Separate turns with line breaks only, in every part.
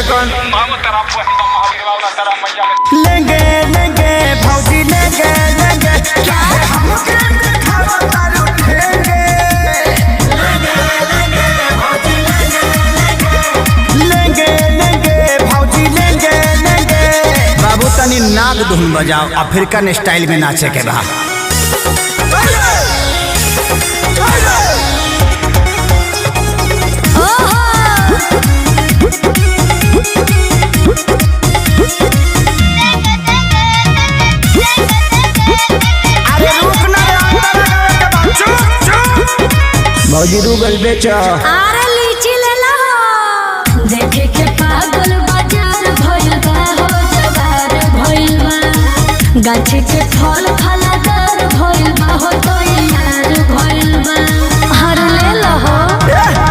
कौन
लेंगे लेंगे भौजी लेंगे लेंगे क्या है हमके दिखावा तारू ठेंगे लेंगे लेंगे भौजी लेंगे लेंगे।
बाबू तनी नाग धुन बजाओ, अफ्रीकन स्टाइल में नाचे के बा। भौजी रूगल बेचो,
अरे लीची ले लो। देखे के पागल बाजार भइल बा हो जवार भइल बा, गाछी के फल फलादार भइल बा हो तैयार भइल बा। हर ले लो हो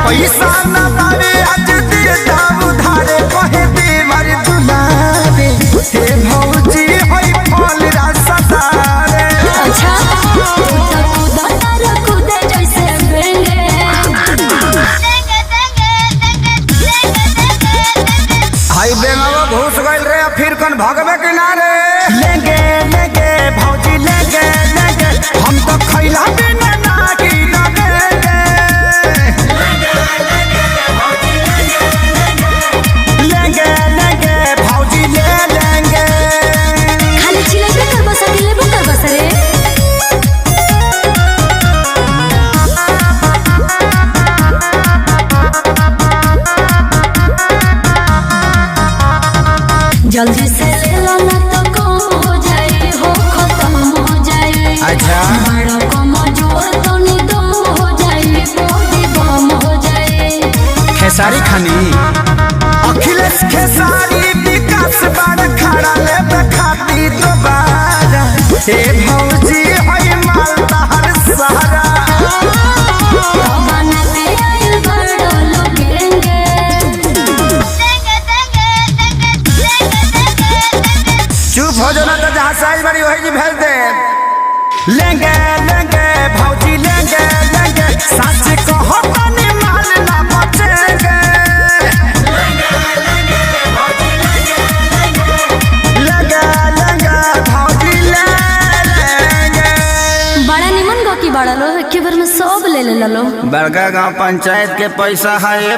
पैसा न बारे आज दिए दाम उधारे कहे बीमारी दुलारे हे भौजी होई फल रसदारे।
अच्छा कूदे जैसे बेंगे
हाई बेंगवा घुस गइल रे, फिर कौन भगवे किनारे।
लेंगे लेंगे भौजी लेंगे लेंगे हम तो खैला बिना नागी लगेंगे। लेंगे लेंगे भौजी ले लेंगे।
खाली चिलेबे कर बस लेबो कर बस रे। जल्दी से ले लो ना तो कम हो जाए हो खत्म हो जाए।
अच्छा
बड़ा कम जोर तो निदम हो जाए बॉडी बम हो जाए।
खेसारी खानी
अखिलेश खेसारी विकास बार खड़ा ले खाती दोबारा हे भौजी होई मालदा हर सहारा।
बनाते आइल बड़ो लोगेंगे
चुप हो जाना तो जहाँ साइज बड़ी वही जी भेज दे।
लेंगे लेंगे भौजी लेंगे लेंगे सच कहो तनी माल ना बचेंगे। लेंगे लेंगे भौजी ले लेंगे।
बड़ा निमन गो की बड़ा लो एक बार में सब ले ले लो।
बड़का गांव पंचायत के पैसा है।